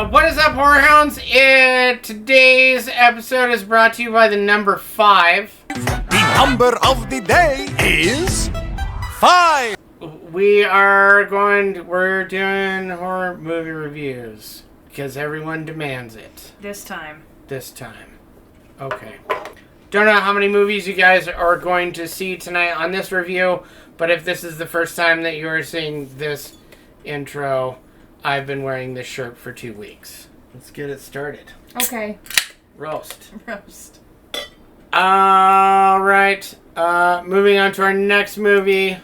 What is up, Horrorhounds? Today's episode is brought to you by the number 5. The number of the day is 5. We're doing horror movie reviews because everyone demands it. This time. Okay. Don't know how many movies you guys are going to see tonight on this review, but if this is the first time that you are seeing this intro, I've been wearing this shirt for 2 weeks. Let's get it started. Okay. Roast. Alright. Moving on to our next movie.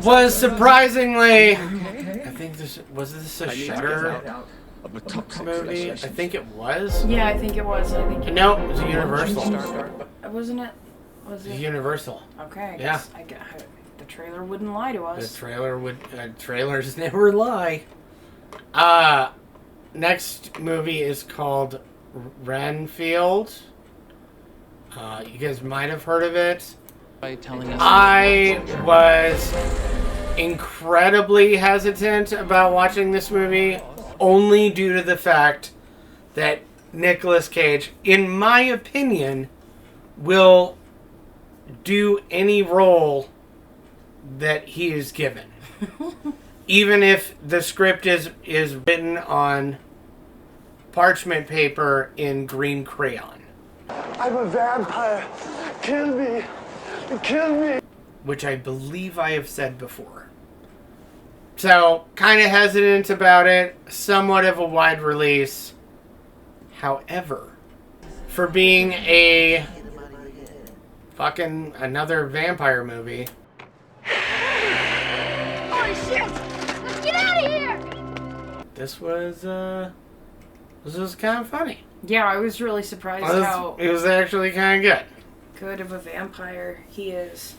Was surprisingly... I think this... Was this a Shudder movie? I think it was. Yeah, I think it was. No, it was a Universal. Wasn't it? Was it? Universal. Okay. Yeah. The trailer wouldn't lie to us. The trailer would... trailers never lie. Next movie is called Renfield. You guys might have heard of it. I was incredibly hesitant about watching this movie only due to the fact that Nicolas Cage, in my opinion, will do any role that he is given. Even if the script is written on parchment paper in green crayon. I'm a vampire. Kill me. Kill me. Which I believe I have said before. So, kind of hesitant about it. Somewhat of a wide release. However, for being a fucking another vampire movie. Holy shit! Get out of here! This was kind of funny. Yeah, I was really surprised how It was actually kind of good. good of a vampire he is.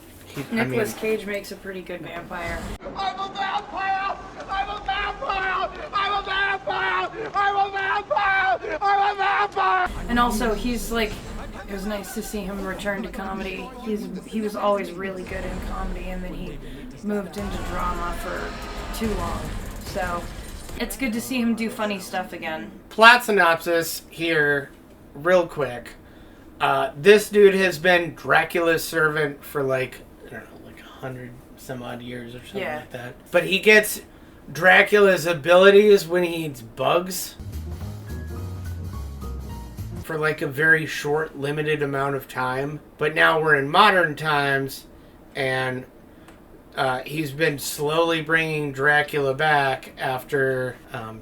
Nicolas Cage makes a pretty good vampire. I'm a vampire. I'm a vampire. I'm a vampire. I'm a vampire. I'm a vampire. And also, he's like, it was nice to see him return to comedy. He was always really good in comedy, and then he moved into drama for too long. So, it's good to see him do funny stuff again. Plot synopsis here, real quick. This dude has been Dracula's servant for like 100 some odd years or something like that. But he gets Dracula's abilities when he eats bugs for like a very short, limited amount of time. But now we're in modern times, and he's been slowly bringing Dracula back after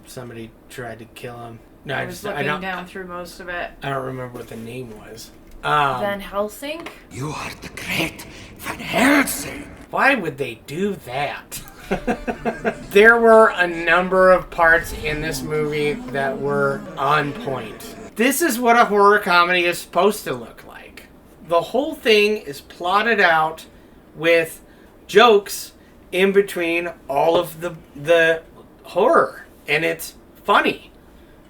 somebody tried to kill him. No, I was looking down through most of it. I don't remember what the name was. Van Helsing? You are the great Van Helsing. Why would they do that? There were a number of parts in this movie that were on point. This is what a horror comedy is supposed to look like. The whole thing is plotted out with jokes in between all of the horror. And it's funny.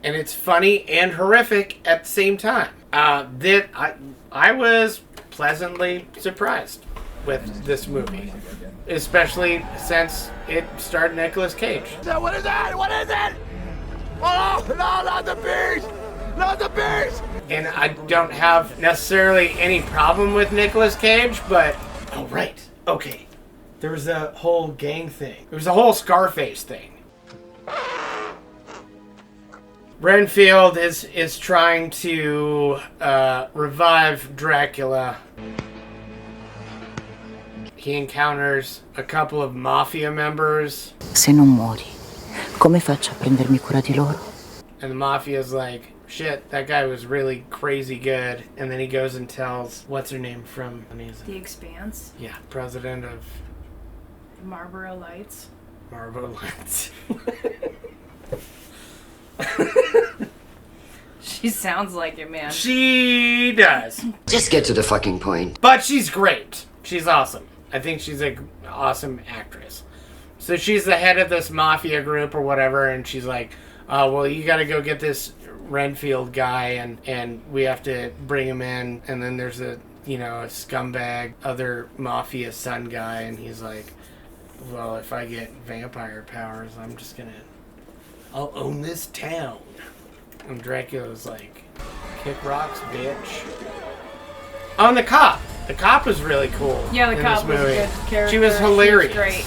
And it's funny and horrific at the same time. I was pleasantly surprised with this movie. Especially since it starred Nicolas Cage. What is that? What is it? Oh, no, not the beast. Not the beast. And I don't have necessarily any problem with Nicolas Cage, but... Oh, right. Okay. There was a whole gang thing. There was a whole Scarface thing. Renfield is trying to revive Dracula. He encounters a couple of mafia members. Se non muori, come faccio a prendermi cura di loro? And the mafia's like, shit, that guy was really crazy good. And then he goes and tells, what's her name from... The Expanse? Yeah, president of... Marlboro Lights? Marlboro Lights. She sounds like it, man. She does. Just get to the fucking point. But she's great. She's awesome. I think she's an awesome actress. So she's the head of this mafia group or whatever, and she's like, well, you gotta go get this Renfield guy, and we have to bring him in. And then there's a scumbag, other mafia son guy, and he's like, well, if I get vampire powers, I'll own this town. And Dracula was like, kick rocks, bitch. Oh, and the cop. The cop was really cool. Yeah, the in cop this was a movie. good character. She was hilarious. She was great.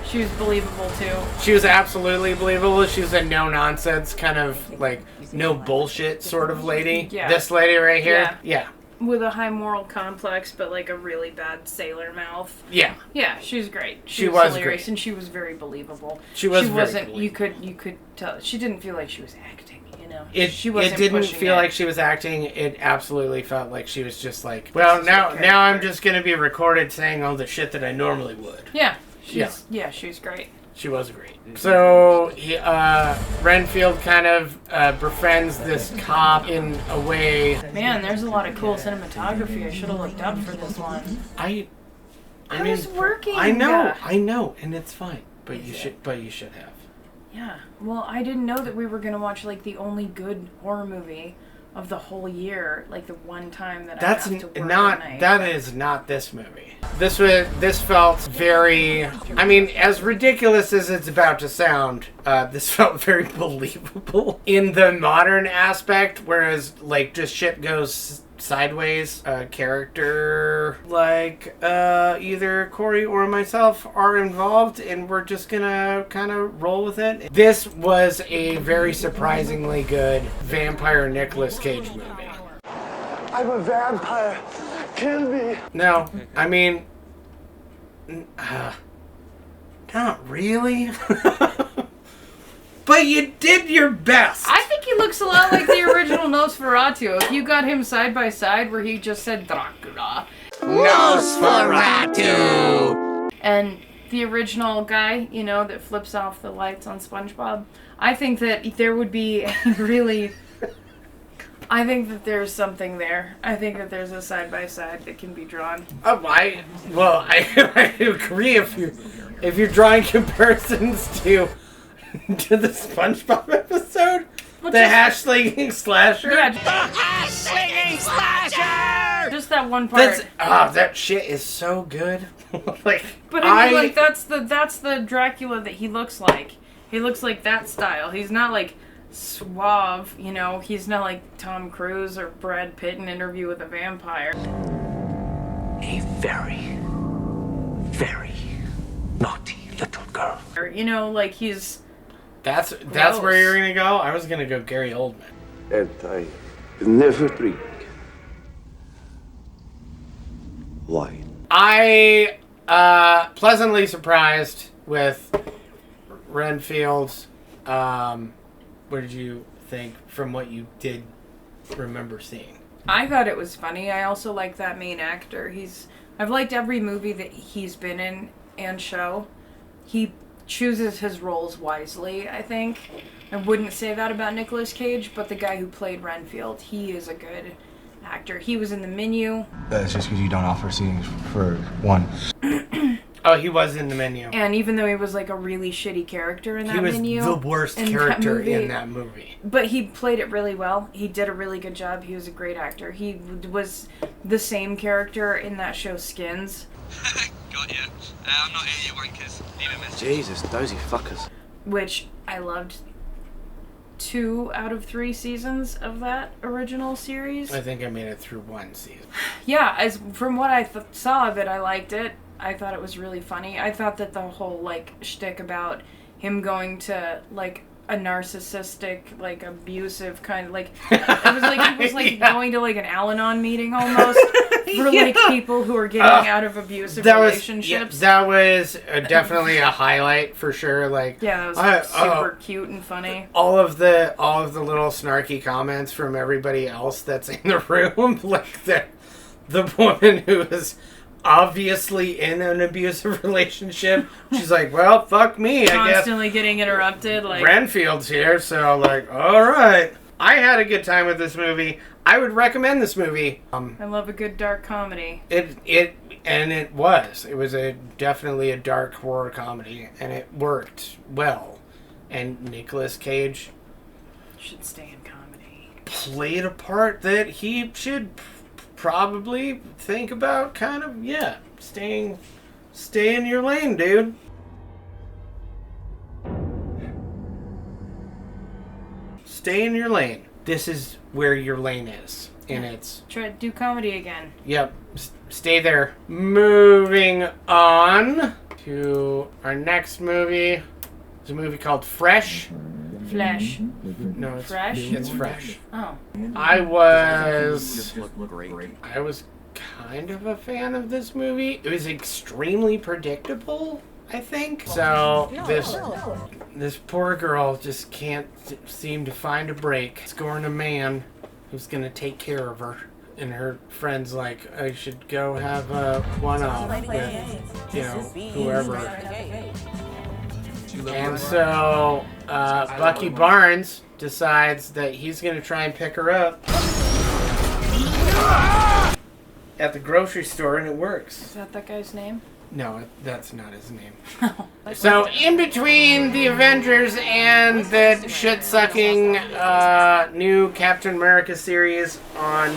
She was believable, too. She was absolutely believable. She was a no-nonsense, kind of, like, no bullshit sort of lady. Yeah. This lady right here? Yeah. With a high moral complex, but, like, a really bad sailor mouth. Yeah. Yeah, she was great. She was hilarious, great. And she was very believable. She was She very wasn't, believable. you could tell, she didn't feel like she was acting, you know? It wasn't didn't pushing feel it. like she was acting. It absolutely felt like she was just like, well, now I'm character. just going to be recorded saying all the shit that I normally would. Yeah. Yeah. She was great. She was great. So Renfield kind of befriends this cop in a way. Man, there's a lot of cool cinematography. I should have looked up for this one. I was working. I know, and it's fine. But you should have. Yeah. Well, I didn't know that we were gonna watch like the only good horror movie of the whole year, like the one time that I have to work not at night. that is not this movie. This felt very, I mean, as ridiculous as it's about to sound, this felt very believable in the modern aspect, whereas like just shit goes sideways. A character like either Korri or myself are involved, and we're just gonna kind of roll with it. This was a very surprisingly good vampire Nicolas Cage movie. I'm a vampire. Kill me. No, I mean, not really. But you did your best. I think he looks a lot like the original Nosferatu. If you got him side by side where he just said Dracula. Nosferatu! And the original guy, you know, that flips off the lights on SpongeBob. I think that there would be a really... I think that there's something there. I think that there's a side by side that can be drawn. I agree if you're drawing comparisons to the SpongeBob episode, the hash-slinging slasher. Yeah, Hash-slinging slasher! just that one part. That shit is so good. Like, But I mean, like that's the Dracula that he looks like. He looks like that style. He's not like suave, you know. He's not like Tom Cruise or Brad Pitt in Interview with a Vampire. A very, very naughty little girl. Or, you know, like he's. That's Gross. where you're gonna go. I was gonna go Gary Oldman. And I never drink wine. I pleasantly surprised with Renfield's. What did you think from what you did remember seeing? I thought it was funny. I also like that main actor. I've liked every movie that he's been in and show. He chooses his roles wisely, I think. I wouldn't say that about Nicolas Cage, but the guy who played Renfield, he is a good actor. He was in The Menu. That's just because you don't offer scenes for one. Oh, he was in The Menu. And even though he was like a really shitty character in that He was Menu, the worst in that character movie, in that movie. But he played it really well. He did a really good job. He was a great actor. He was the same character in that show Skins. Got you. I'm not here, you wankers. Leave a message. Jesus, dozy fuckers. Which I loved. 2 out of 3 seasons of that original series. I think I made it through 1 season. Yeah, as from what I saw of it, I liked it. I thought it was really funny. I thought that the whole like shtick about him going to like a narcissistic, like abusive kind of like he was like Yeah. going to like an Al-Anon meeting almost for like people who are getting out of abusive relationships. That was definitely a highlight for sure. Like, Yeah, that was super cute and funny. All of the little snarky comments from everybody else that's in the room, like the woman who is obviously in an abusive relationship. She's like, well, fuck me, I guess. Constantly getting interrupted. Like Renfield's here, so like, all right. I had a good time with this movie. I would recommend this movie. I love a good dark comedy. It was definitely a dark horror comedy, and it worked well. And Nicolas Cage Should stay in comedy. played a part that he should probably think about kind of, stay in your lane, dude. stay in your lane. This is where your lane is. And it's... Try to do comedy again. Yep. Stay there. Moving on to our next movie. It's a movie called Fresh. Flesh. No, it's Fresh? It's Fresh. Oh. I was kind of a fan of this movie. It was extremely predictable, I think. So this poor girl just can't seem to find a break. Scoring a man who's gonna take care of her. And her friend's like, I should go have a one-off with, you know, whoever. And so Bucky Barnes decides that he's going to try and pick her up at the grocery store, and it works. Is that guy's name? No, that's not his name. So in between the Avengers and the shit-sucking new Captain America series on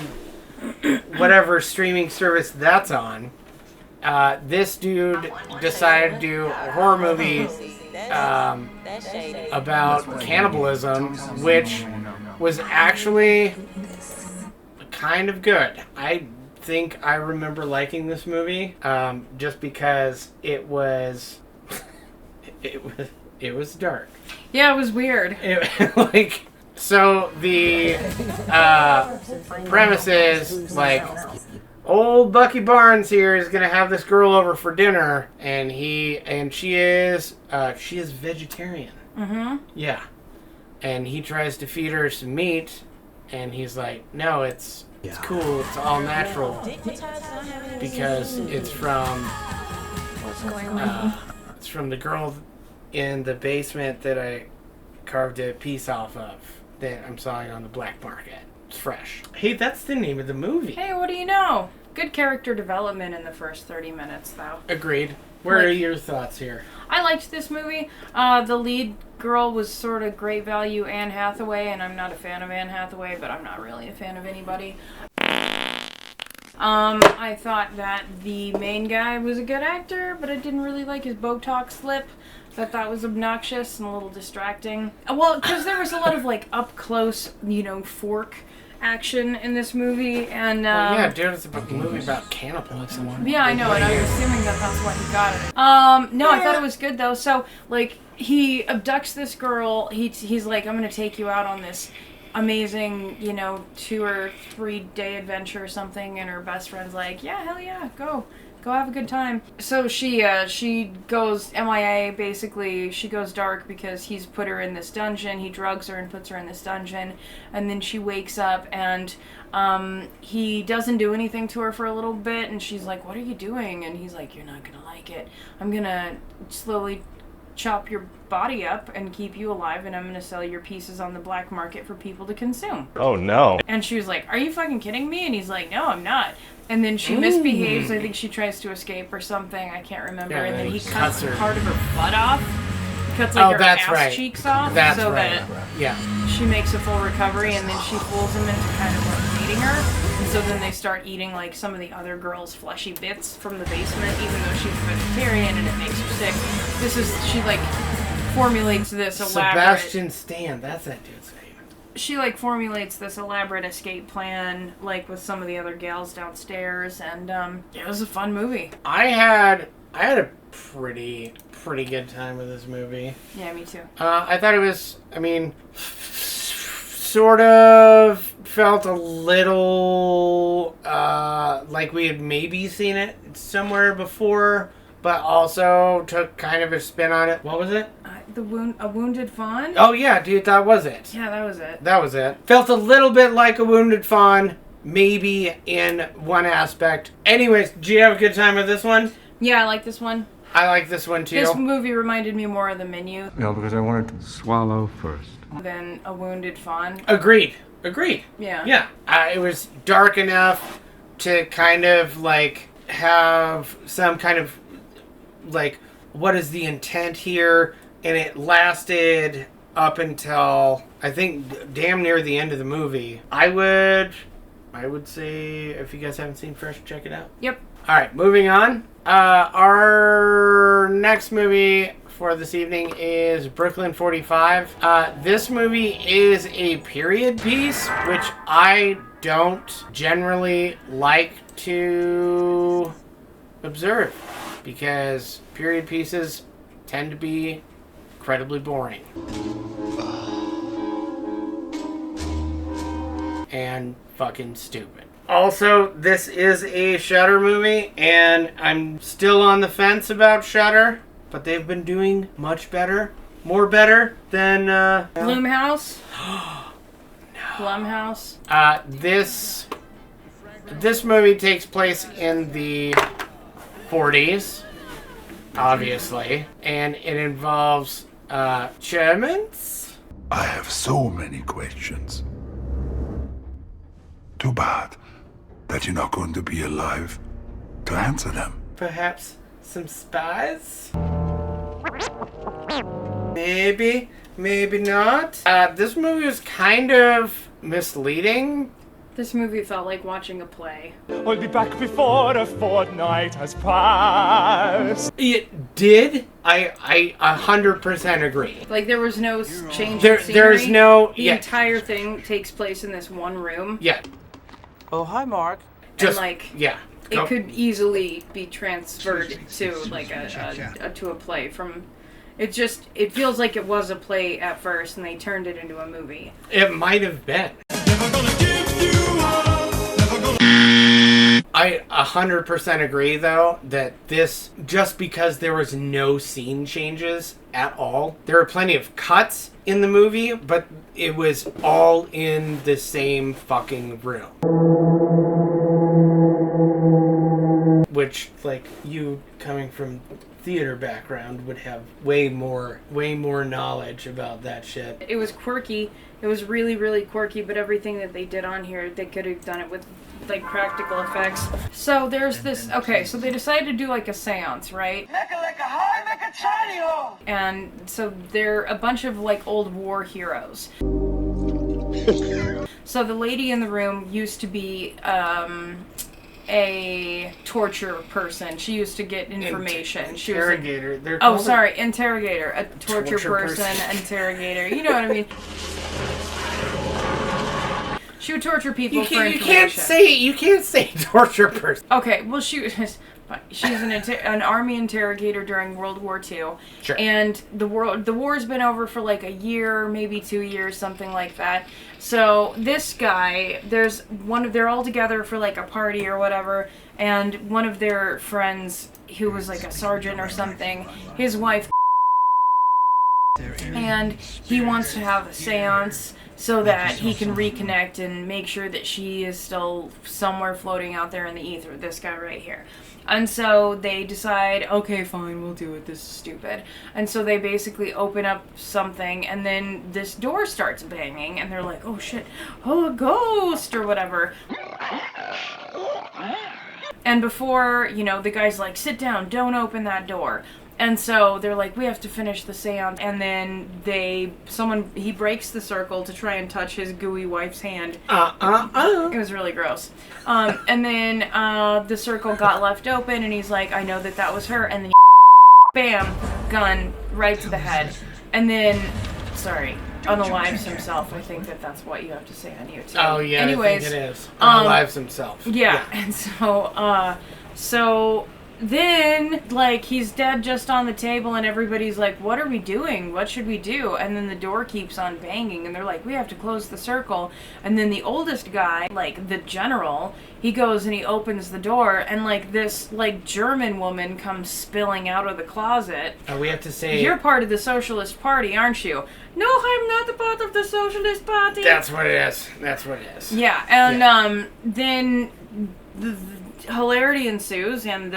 whatever streaming service that's on, this dude decided to do a horror movie about cannibalism, which was actually kind of good. I think I remember liking this movie just because it was it was dark. Yeah, it was weird. So the premise is like, old Bucky Barnes here is gonna have this girl over for dinner, and she is vegetarian. Mm-hmm. Yeah, and he tries to feed her some meat, and he's like, no, it's cool, it's all natural because it's from the girl in the basement that I carved a piece off of that I'm selling on the black market. It's fresh. Hey, that's the name of the movie. Hey, what do you know? Good character development in the first 30 minutes, though. Agreed. Where are your thoughts here? I liked this movie. The lead girl was sort of great value Anne Hathaway, and I'm not a fan of Anne Hathaway, but I'm not really a fan of anybody. I thought that the main guy was a good actor, but I didn't really like his Botox lip. That was obnoxious and a little distracting. Well, because there was a lot of, like, up-close, fork action in this movie, and yeah, dude, it's a movie about cannibalism. Yeah, I know, and I'm assuming that's why he got it. No, I thought it was good though. So, like, he abducts this girl. He's like, I'm gonna take you out on this amazing, 2 or 3 day adventure or something, and her best friend's like, yeah, hell yeah, go have a good time. So she goes MIA, basically. She goes dark because he's put her in this dungeon. He drugs her and puts her in this dungeon, and then she wakes up, and he doesn't do anything to her for a little bit, and she's like, what are you doing? And he's like, you're not gonna like it. I'm gonna slowly chop your body up and keep you alive, and I'm gonna sell your pieces on the black market for people to consume. Oh no. And she was like, are you fucking kidding me? And he's like, no, I'm not. And then she misbehaves. I think she tries to escape or something. I can't remember. Yeah, and then he cuts her part of her butt off. Cuts her ass cheeks off. That's so right. that she makes a full recovery, and then she fools him into kind of like dating her. And so then they start eating like some of the other girls' fleshy bits from the basement, even though she's a vegetarian, and it makes her sick. She like formulates this elaborate... Sebastian Stan, that's that dude's name. She like formulates this elaborate escape plan, like with some of the other gals downstairs, and it was a fun movie. I had a pretty good time with this movie. Yeah, me too. I thought it was, sort of felt a little like we had maybe seen it somewhere before, but also took kind of a spin on it. What was it? A Wounded Fawn? Oh yeah, dude, that was it. Yeah, that was it. That was it. Felt a little bit like a Wounded Fawn, maybe in one aspect. Anyways, did you have a good time with this one? Yeah, I like this one. I like this one too. This movie reminded me more of The Menu. No, because I wanted to swallow first. Than A Wounded Fawn. Agreed. Yeah. Yeah. It was dark enough to kind of like have some kind of like, what is the intent here? And it lasted up until I think damn near the end of the movie. I would say if you guys haven't seen Fresh, check it out. Yep. All right, moving on. Our next movie for this evening is Brooklyn 45. This movie is a period piece, which I don't generally like to observe because period pieces tend to be incredibly boring. And fucking stupid. Also, this is a Shudder movie, and I'm still on the fence about Shudder, but they've been doing much better. More better than, Blumhouse? Blumhouse? This movie takes place in the 40s, obviously, and it involves, Germans? I have so many questions. Too bad that you're not going to be alive to answer them. Perhaps some spies? Maybe, maybe not. This movie was kind of misleading. This movie felt like watching a play. We'll be back before a fortnight has passed. It did. I 100% agree. Like, there was no change in scenery. There's no... The entire thing takes place in this one room. Yeah. Oh, hi, Mark. Just, and, like... Yeah. It could easily be transferred to, like, to a play from... It feels like it was a play at first, and they turned it into a movie. It might have been. I 100% agree, though, that this, just because there was no scene changes at all, there were plenty of cuts in the movie, but it was all in the same fucking room. Which, like, you coming from theater background would have way more knowledge about that shit. It was quirky. It was really, really quirky, but everything that they did on here, they could have done it with, like, practical effects. So there's this, okay, so they decided to do, like, a seance, right? And so they're a bunch of, like, old war heroes. So the lady in the room used to be, a torture person. She used to get information. She was interrogator. Interrogator. A torture person, interrogator. You know what I mean? She would torture people for information. You can't say torture person. Okay, well she's an army interrogator during World War II. Sure. And the war's been over for like a year, maybe 2 years, something like that. So this guy, they're all together for like a party or whatever, and one of their friends who was like a sergeant or something, his wife, and he wants to have a seance so that he can reconnect and make sure that she is still somewhere floating out there in the ether, this guy right here. And so they decide, okay, fine, we'll do it, this is stupid. And so they basically open up something, and then this door starts banging, and they're like, oh shit, oh, a ghost, or whatever. And before, the guy's like, sit down, don't open that door. And so they're like, we have to finish the seance. And then he breaks the circle to try and touch his gooey wife's hand. It was really gross. And then the circle got left open, and he's like, I know that was her. And then bam, gun right to the head. And then, unalives himself. I think that's what you have to say on YouTube. Oh yeah, anyways, I think it is. Unalives himself. Yeah, and so then, like, he's dead just on the table, and everybody's like, what are we doing? What should we do? And then the door keeps on banging, and they're like, we have to close the circle. And then the oldest guy, like, the general, he goes and he opens the door, and, like, this, like, German woman comes spilling out of the closet. We have to say... You're part of the Socialist Party, aren't you? No, I'm not a part of the Socialist Party. That's what it is. Yeah, and then the hilarity ensues, and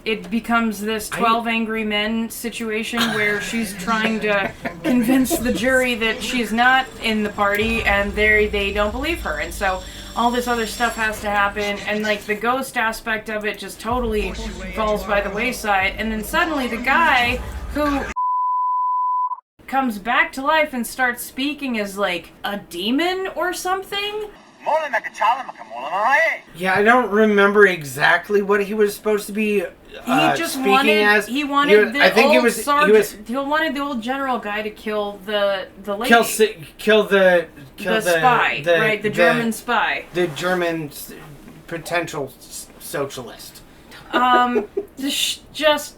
it becomes this 12 Angry Men situation where she's trying to convince the jury that she's not in the party, and they don't believe her, and so all this other stuff has to happen, and like the ghost aspect of it just totally falls by the wayside, and then suddenly the guy who comes back to life and starts speaking as like a demon or something. Yeah, I don't remember exactly what he was supposed to be. He just speaking wanted. as. He wanted the old sergeant. He He wanted the old general guy to kill the lady. kill the spy, right? The German spy. The German potential socialist. This just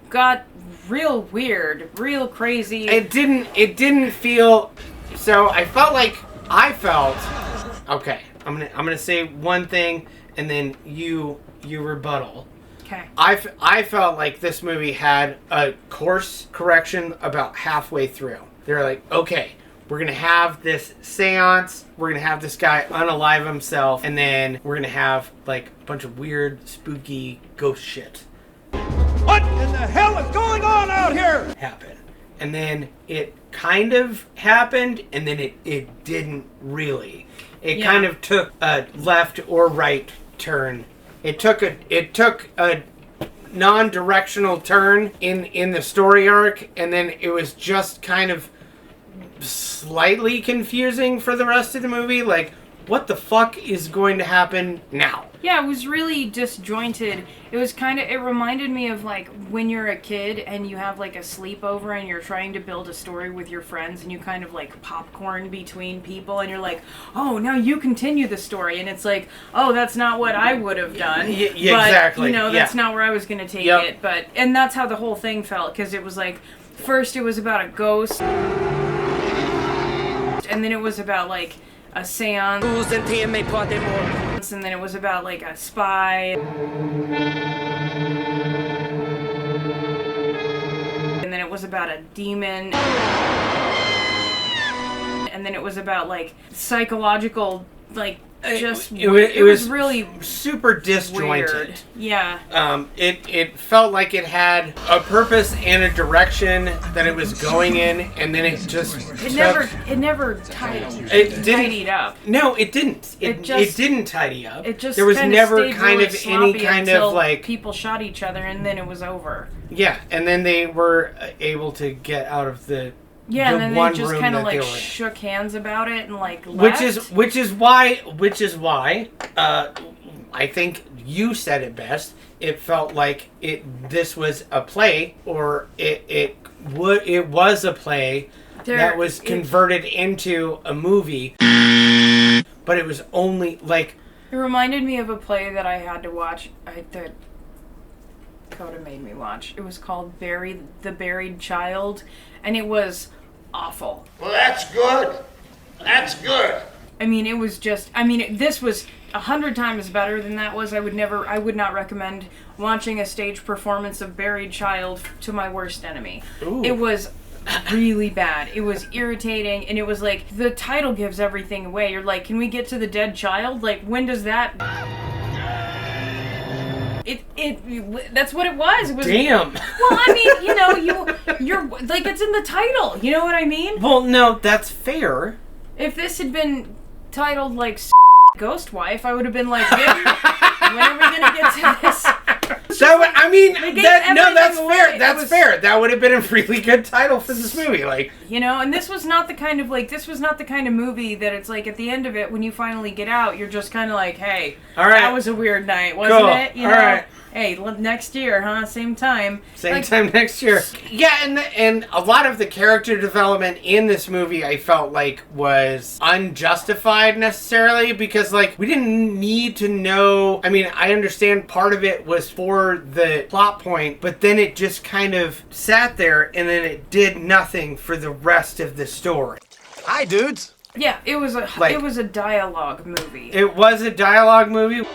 got real weird, real crazy. It didn't feel. So I felt. Okay, I'm gonna say one thing, and then you rebuttal. Okay. I felt like this movie had a course correction about halfway through. They were like, okay, we're going to have this seance, we're going to have this guy unalive himself, and then we're going to have like a bunch of weird, spooky ghost shit. What in the hell is going on out here? Happen. And then it kind of happened, and then it didn't really. It kind of took a left or right turn. It took a non-directional turn in the story arc, and then it was just kind of slightly confusing for the rest of the movie. Like, what the fuck is going to happen now? Yeah, it was really disjointed. It was it reminded me of like when you're a kid and you have like a sleepover and you're trying to build a story with your friends and you kind of like popcorn between people and you're like, oh, now you continue the story. And it's like, oh, that's not what I would have done. Yeah, but, exactly. That's not where I was going to take it. And that's how the whole thing felt, because it was like, first it was about a ghost. And then it was about like a seance, and then it was about like a spy, and then it was about a demon, and then it was about like psychological, like it was really super disjointed. Weird. Yeah. It felt like it had a purpose and a direction that it was going in, and then it just never tidied up. No, it didn't. It didn't tidy up. It just there was never really kind of any kind of like people shot each other, and then it was over. Yeah, and then they were able to get out of the. Yeah, and then they just kind of like shook hands about it and like Which left. is why I think you said it best. It felt like this was a play, or it was a play that was converted into a movie, but it was only like. It reminded me of a play that I had to watch. That Coda made me watch. It was called The Buried Child, and it was awful. Well, that's good. That's good. I mean, it was just. I mean, this was 100 times better than that was. I would not recommend watching a stage performance of Buried Child to my worst enemy. Ooh. It was really bad. It was irritating, and it was like the title gives everything away. You're like, can we get to the dead child? Like, when does that? That's what it was. It was. Damn. Well, I mean, you're like, it's in the title. You know what I mean? Well, no, that's fair. If this had been titled like Ghost Wife, I would have been like, when are we gonna get to this? That's fair. That's fair. That would have been a really good title for this movie, like. And this was not the kind of movie that it's like at the end of it when you finally get out, you're just kind of like, hey, all right, that was a weird night, wasn't it? All right. Hey, next year, huh? Same time. Same time next year. Yeah, and a lot of the character development in this movie I felt like was unjustified necessarily, because like we didn't need to know. I mean, I understand part of it was for the plot point, but then it just kind of sat there and then it did nothing for the rest of the story. Hi, dudes. Yeah, it was a dialogue movie. It was a dialogue movie.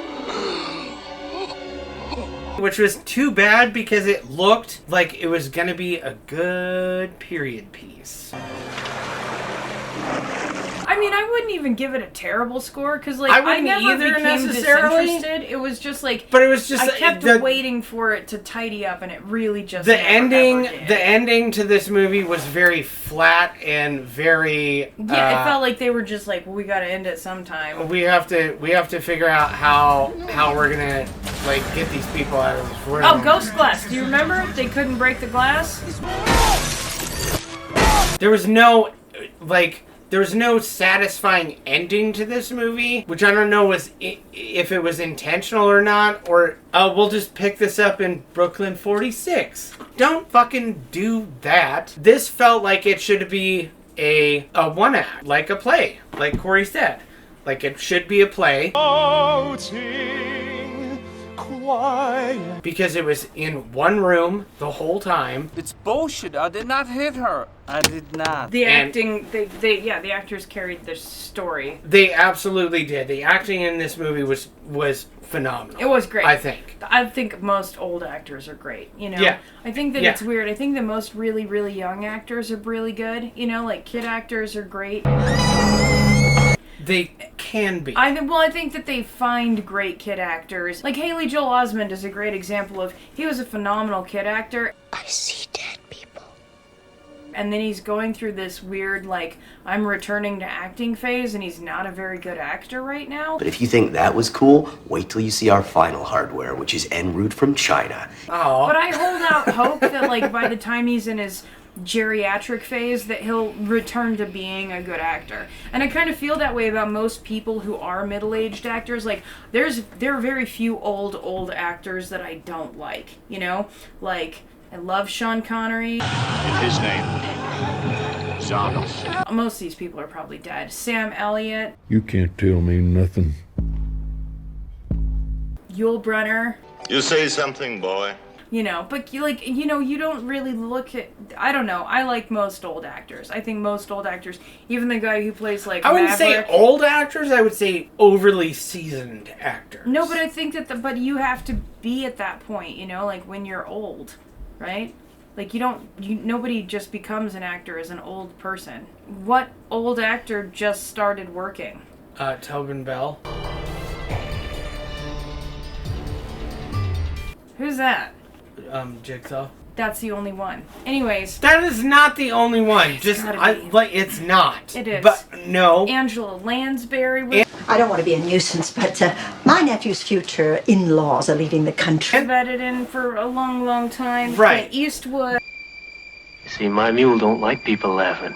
Which was too bad because it looked like it was going to be a good period piece. I mean, I wouldn't even give it a terrible score because, like, I never either became necessarily disinterested. It was just like, but it was just I kept waiting for it to tidy up, and it really just the ending to this movie was very flat and very. Yeah, it felt like they were just like, well, we got to end it sometime. We have to figure out how we're gonna like get these people out of this room. Oh, Ghost Glass! Do you remember? They couldn't break the glass. There was no like. There's no satisfying ending to this movie, which I don't know if it was intentional or not, or we'll just pick this up in Brooklyn 46. Don't fucking do that. This felt like it should be a one act, like a play, like Korri said. Like it should be a play. Quiet. Because it was in one room the whole time. It's bullshit. I did not hit her. I did not. The acting, the actors carried the story. They absolutely did. The acting in this movie was phenomenal. It was great. I think most old actors are great, you know? Yeah. I think that it's weird. I think that most really, really young actors are really good. You know, like kid actors are great. They can be. I think that they find great kid actors. Like Haley Joel Osment is a great example of, he was a phenomenal kid actor. I see dead people. And then he's going through this weird, like, I'm returning to acting phase, and he's not a very good actor right now. But if you think that was cool, wait till you see our final hardware, which is en route from China. Oh. But I hold out hope that, like, by the time he's in his geriatric phase, that he'll return to being a good actor. And I kind of feel that way about most people who are middle-aged actors. Like, there are very few old actors that I don't like, you know? Like, I love Sean Connery. In his name, Zombies. Most of these people are probably dead. Sam Elliott. You can't tell me nothing. Yul Brynner. You say something, boy. You know, but you don't really look at, I don't know, I like most old actors. I think most old actors, even the guy who plays like I wouldn't say old actors, I would say overly seasoned actors. No, but I think that but you have to be at that point, you know, like when you're old, right? Like nobody just becomes an actor as an old person. What old actor just started working? Tobin Bell. Who's that? Jigsaw. That's the only one. Anyways. That is not the only one. It's not. It is. But no. Angela Lansbury was... I don't want to be a nuisance, but my nephew's future in-laws are leaving the country. I've vetted in for a long, long time. Right. Clint Eastwood. See, my mule don't like people laughing.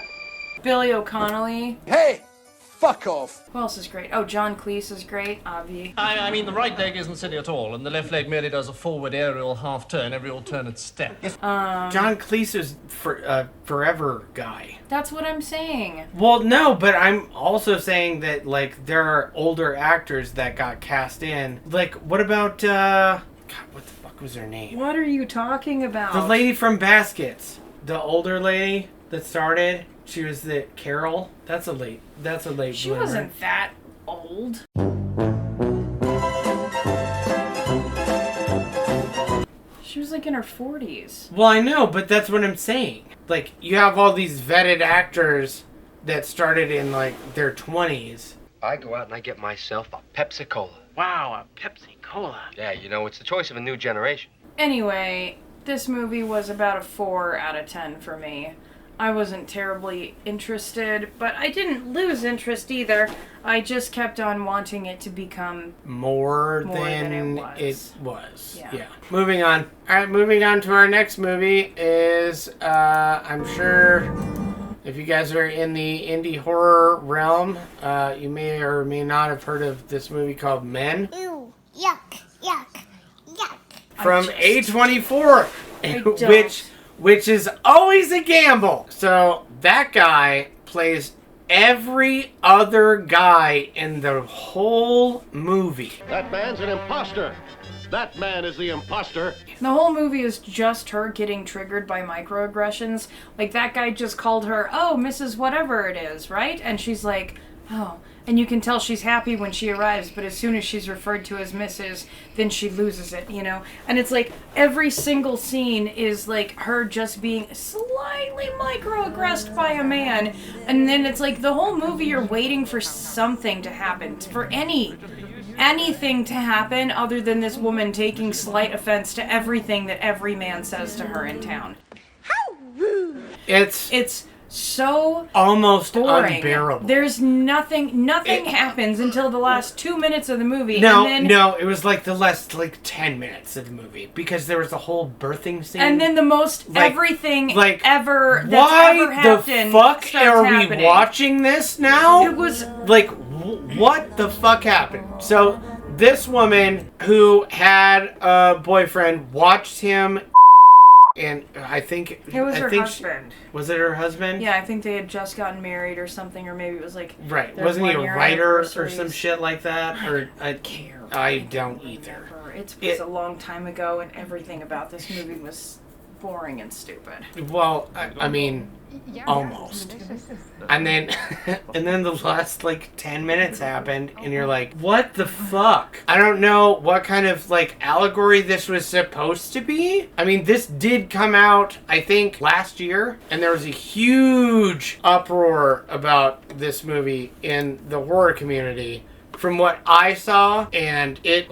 Billy O'Connelly. Hey! Fuck off! Who else is great? Oh, John Cleese is great. Avi. I mean, the right leg isn't silly at all, and the left leg merely does a forward aerial half-turn every alternate step. John Cleese is forever guy. That's what I'm saying. Well, no, but I'm also saying that, like, there are older actors that got cast in. Like, what about, God, what the fuck was her name? What are you talking about? The lady from Baskets. The older lady that started. She was the Carol. That's a late She bloomer. wasn't that old. She was like in her 40s. Well, I know, but that's what I'm saying. Like, you have all these vetted actors that started in, like, their 20s. I go out and I get myself a Pepsi-Cola. Wow, a Pepsi-Cola. Yeah, you know, it's the choice of a new generation. Anyway, this movie was about a 4 out of 10 for me. I wasn't terribly interested, but I didn't lose interest either. I just kept on wanting it to become more than it was. Yeah. Moving on. All right, moving on to our next movie is, I'm sure if you guys are in the indie horror realm, you may or may not have heard of this movie called Men. Ew, yuck, yuck, yuck. From A24, which is always a gamble. So that guy plays every other guy in the whole movie. That man's an imposter. That man is the imposter. The whole movie is just her getting triggered by microaggressions. Like, that guy just called her, oh, Mrs. Whatever it is, right? And she's like, oh. And you can tell she's happy when she arrives, but as soon as she's referred to as Mrs., then she loses it, you know? And it's like, every single scene is like her just being slightly microaggressed by a man. And then it's like the whole movie you're waiting for something to happen, for anything to happen other than this woman taking slight offense to everything that every man says to her in town. How rude! It's so almost boring. unbearable. There's nothing happens until the last 2 minutes of the movie. No, and then, it was like the last 10 minutes of the movie because there was a whole birthing scene. And then the most everything ever that's why ever happened. the fuck starts are happening. we watching this now? It was like, what the fuck happened? So this woman who had a boyfriend watched him. And I think it was her husband. Was it her husband? Yeah, I think they had just gotten married or something, or maybe it was like right. Wasn't he a writer or some shit like that? Or I care. I don't either. It was a long time ago, and everything about this movie was boring and stupid. Well, I mean, almost. And then the last 10 minutes happened, and you're like, what the fuck? I don't know what kind of allegory this was supposed to be. I mean, this did come out, I think, last year, and there was a huge uproar about this movie in the horror community from what I saw, and it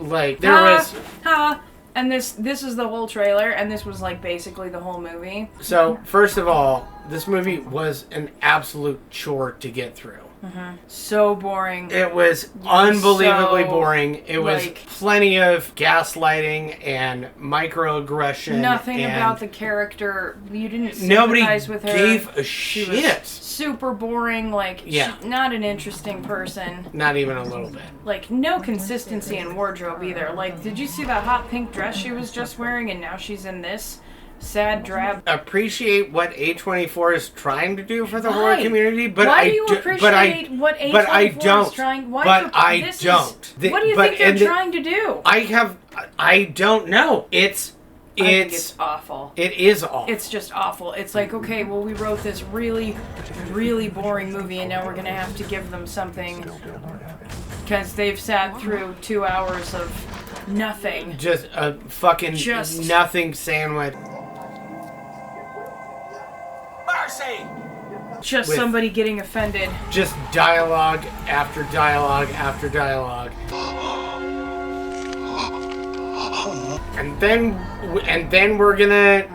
and this is the whole trailer, and this was basically the whole movie. So, first of all, this movie was an absolute chore to get through. Mm-hmm. So boring. It was unbelievably boring. It was plenty of gaslighting and microaggression. Nothing and about the character. You didn't sympathize with her. Nobody gave a shit. Super boring. Not an interesting person. Not even a little bit. No consistency in wardrobe either. Did you see that hot pink dress she was just wearing, and now she's in this sad drab? Appreciate what A24 is trying to do for the horror community, but why do you appreciate what A24 is trying? What do you think they're trying to do? I don't know. I think it's awful. It is awful. It's just awful. It's okay, well, we wrote this really, really boring movie, and now we're going to have to give them something because they've sat through 2 hours of nothing. Just a fucking nothing sandwich. Mercy! Just somebody getting offended. Just dialogue after dialogue after dialogue. And then we're gonna,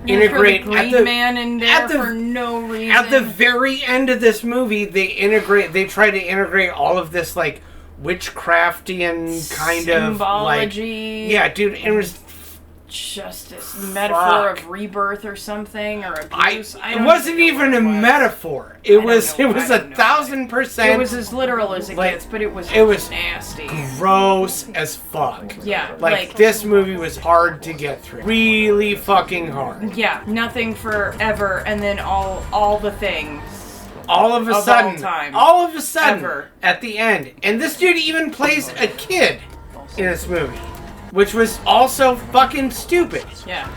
integrate Green Man in there for no reason. At the very end of this movie, they try to integrate all of this witchcraftian kind symbology. of yeah, dude, it was just a metaphor of rebirth or something, or abuse. It wasn't even a metaphor. It was 1,000%. It was as literal as it gets, but it was nasty, gross as fuck. Yeah, this movie was hard to get through. Really fucking hard. Yeah, nothing forever, and then all the things. All of a sudden, ever. At the end, and this dude even plays a kid in this movie. Which was also fucking stupid. Yeah,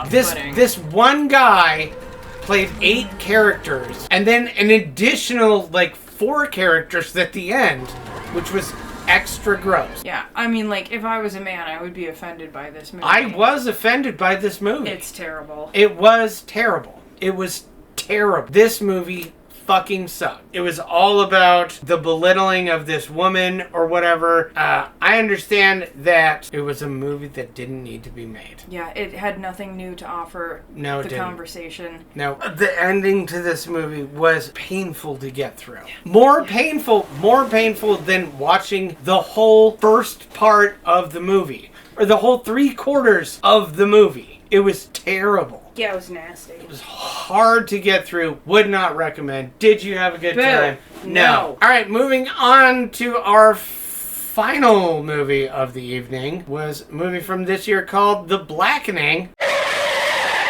this one guy played 8 characters, and then an additional 4 characters at the end, which was extra gross. Yeah, I mean, if I was a man, I would be offended by this movie. I was offended by this movie. It's terrible. It was terrible. It was terrible. This movie fucking sucked. It was all about the belittling of this woman or whatever. I understand that it was a movie that didn't need to be made. Yeah, it had nothing new to offer the conversation. No, the ending to this movie was painful to get through. More painful than watching the whole first part of the movie. Or the whole 3/4 of the movie. It was terrible. Yeah, it was nasty. It was hard to get through. Would not recommend. Did you have a good time? No. All right, moving on to our final movie of the evening. Was a movie from this year called The Blackening,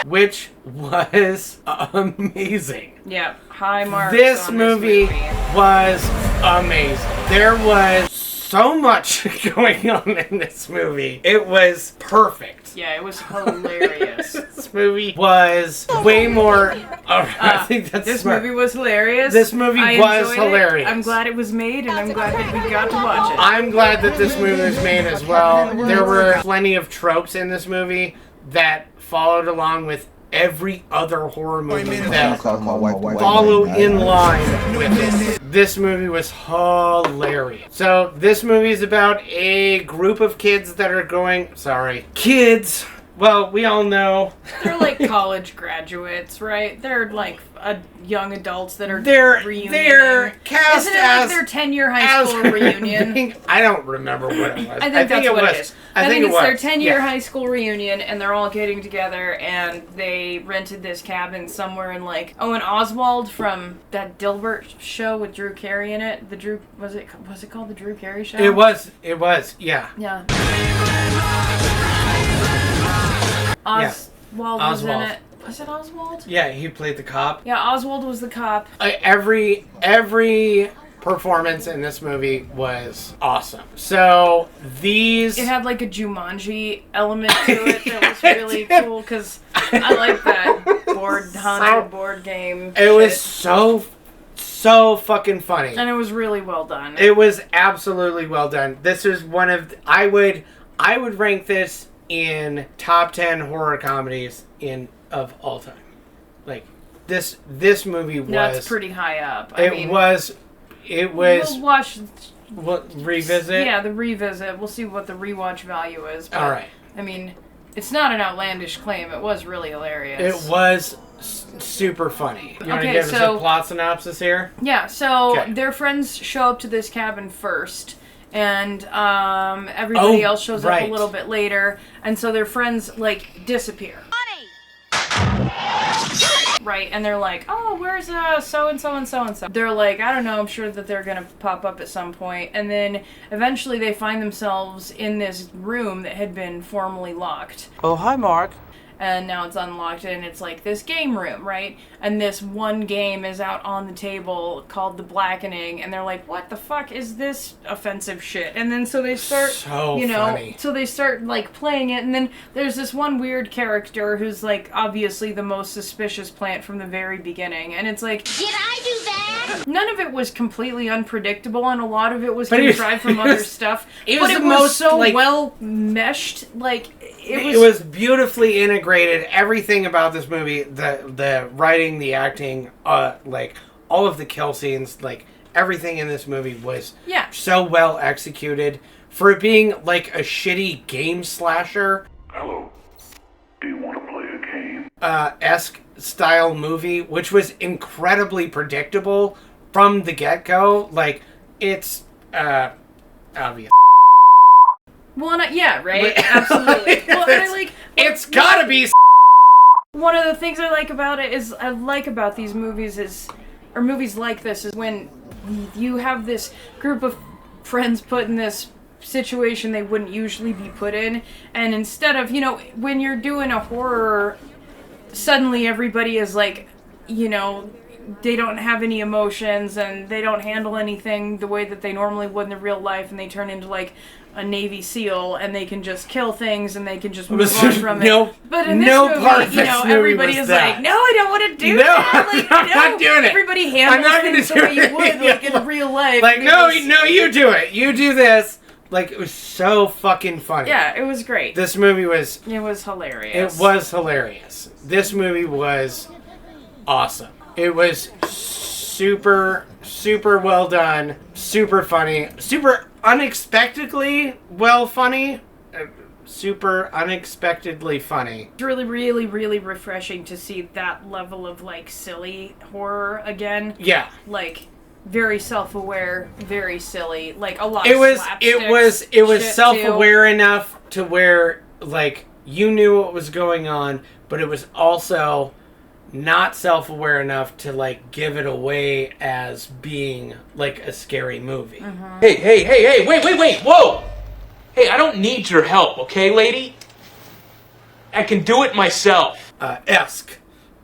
which was amazing. Yeah, high marks. This movie was amazing. There was so much going on in this movie. It was perfect. Yeah, it was hilarious. This movie was way more... I think that's This smart. movie was hilarious. This movie was hilarious. I'm glad it was made, and I'm glad that we got to watch it. I'm glad that this movie was made as well. There were plenty of tropes in this movie that followed along with every other horror movie that follow in line with it. This movie was hilarious. So this movie is about a group of kids that are going... Kids Well, we all know they're like college graduates, right? They're like young adults that are reuniting. They're cast Isn't it like their 10-year high school reunion? I don't remember what it was. I think that's what it is. I think it's their 10-year Yeah. high school reunion, and they're all getting together, and they rented this cabin somewhere in like and Oswald from that Dilbert show with Drew Carey in it. Was it called the Drew Carey show? It was. Yeah. Yeah. Oswald was in it. Was it Oswald? Yeah, he played the cop. Yeah, Oswald was the cop. Every performance in this movie was awesome. So It had like a Jumanji element to it that was really cool because I like that board game. It was so fucking funny. And it was really well done. It was absolutely well done. This is one of I would rank this in top 10 horror comedies of all time. Like this movie was. That's pretty high up. It was. We'll watch. Revisit. Yeah, the revisit. We'll see what the rewatch value is. But, all right. I mean, it's not an outlandish claim. It was really hilarious. It was super funny. You want to give us a plot synopsis here? Yeah. So their friends show up to this cabin first. And everybody else shows up a little bit later, and so their friends like disappear. Right, and they're like, "Oh, where's so and so and so and so?" They're like, "I don't know. I'm sure that they're gonna pop up at some point." And then eventually they find themselves in this room that had been formerly locked. Oh, hi, Mark. And now it's unlocked, and it's like this game room, right? And this one game is out on the table called the Blackening, and they're like, "What the fuck is this offensive shit?" And then so they start, funny. So they start like playing it, and then there's this one weird character who's like obviously the most suspicious plant from the very beginning, and it's like, Did I do that? None of it was completely unpredictable, and a lot of it was contrived from other stuff. It but was it the was most, so like, well meshed, like. It was beautifully integrated. Everything about this movie, the writing, the acting, like all of the kill scenes, like everything in this movie was so well executed for it being like a shitty game slasher. Hello. Do you want to play a game? Esque style movie, which was incredibly predictable from the get-go. Like it's obvious. Well, yeah, right? Absolutely. Well, it's gotta be. One of the things I like about it is, about these movies or movies like this, is when you have this group of friends put in this situation they wouldn't usually be put in, and instead of, when you're doing a horror, suddenly everybody is like, they don't have any emotions, and they don't handle anything the way that they normally would in the real life, and they turn into like a Navy SEAL, and they can just kill things, and they can just move on from it. But in this movie, everybody is like, "No, I don't want to do that. Like, I'm not doing it. Everybody handles things the way you would, like in real life. Like, no, you do it. You do this." Like, it was so fucking funny. Yeah, it was great. This movie was. It was hilarious. It was hilarious. This movie was awesome. It was super, super well done. Super funny. Super unexpectedly funny. Super unexpectedly funny. It's really, really, really refreshing to see that level of like silly horror again. Yeah. Like very self-aware, very silly. Like a lot. It of was self-aware enough to where like you knew what was going on, but it was also not self-aware enough to like give it away as being like a scary movie. Mm-hmm. Hey, wait, whoa! Hey, I don't need your help, okay, lady? I can do it myself. Esque,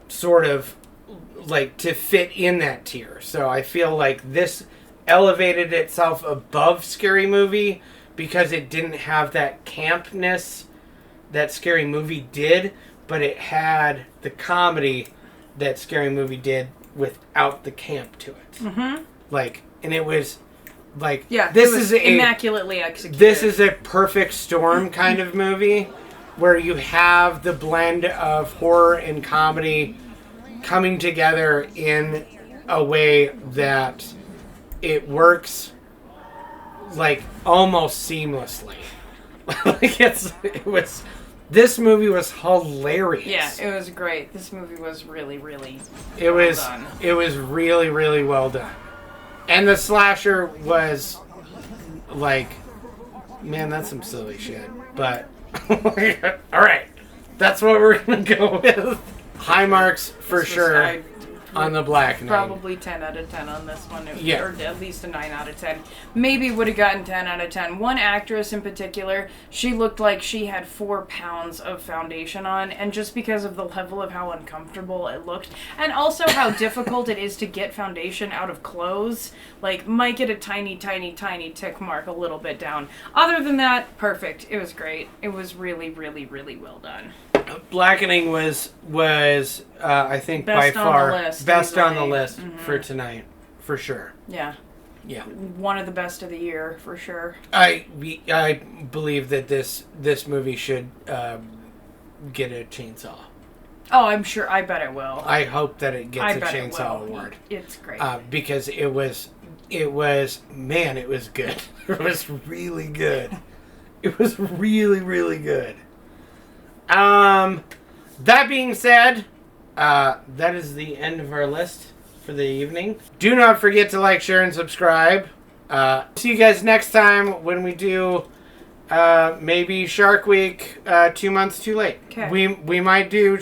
sort of, like, to fit in that tier. So I feel like this elevated itself above Scary Movie because it didn't have that campness that Scary Movie did, but it had the comedy that Scary Movie did without the camp to it. Mm-hmm. Like, and it was like, this is immaculately executed. This is a perfect storm kind of movie where you have the blend of horror and comedy coming together in a way that it works like almost seamlessly. Like it was This movie was hilarious. Yeah, it was great. This movie was really, really done. It was really, really well done. And the slasher was like, man, that's some silly shit. But all right, that's what we're gonna go with. High marks for sure on the Blackening. Probably 10 out of 10 on this one. Yeah. Or at least a 9 out of 10. Maybe would have gotten 10 out of 10. One actress in particular, she looked like she had 4 pounds of foundation on, and just because of the level of how uncomfortable it looked, and also how difficult it is to get foundation out of clothes, like, might get a tiny, tiny, tiny tick mark a little bit down. Other than that, perfect. It was great. It was really, really, really well done. Blackening was I think Best by on far the list, best easily. on the list for tonight, for sure. Yeah. Yeah. One of the best of the year, for sure. I believe that this movie should get a chainsaw. Oh, I'm sure. I bet it will. I hope that it gets a chainsaw award. It's great. Because it was man, it was good. It was really good. It was really, really good. That being said, that is the end of our list for the evening. Do not forget to like, share, and subscribe. See you guys next time when we do maybe Shark Week 2 months too late. Okay. We might do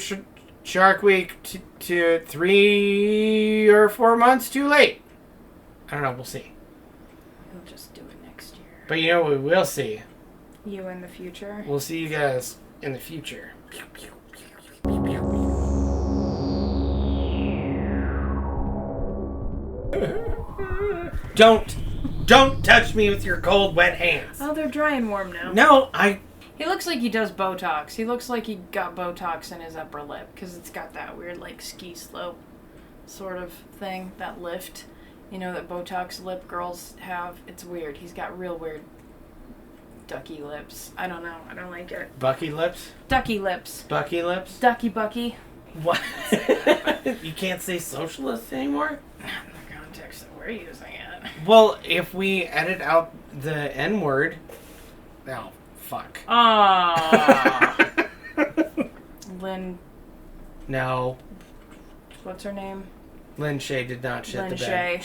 Shark Week to 3 or 4 months too late. I don't know. We'll see. We'll just do it next year. But you know what we will see? You in the future. We'll see you guys in the future. Don't touch me with your cold, wet hands. Oh, they're dry and warm now. No, He looks like he does Botox. He looks like he got Botox in his upper lip because it's got that weird, like, ski slope sort of thing, that lift, you know, that Botox lip girls have. It's weird. He's got real weird ducky lips. I don't know. I don't like it. Bucky lips? Ducky lips. Bucky lips? Ducky Bucky. What? You can't say socialist anymore? Not in the context that we're using it. Well, if we edit out the N-word... Oh, fuck. Aww. Lynn... No. What's her name? Lynn Shay did not shit Lynn the Shay. bed.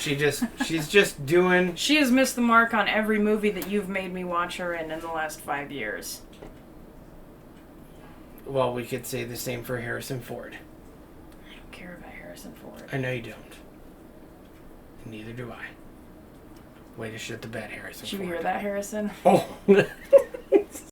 She's just doing... She has missed the mark on every movie that you've made me watch her in the last 5 years. Well, we could say the same for Harrison Ford. I don't care about Harrison Ford. I know you don't. Neither do I. Way to shit the bed, Harrison Did you Ford. hear that, Harrison? Oh.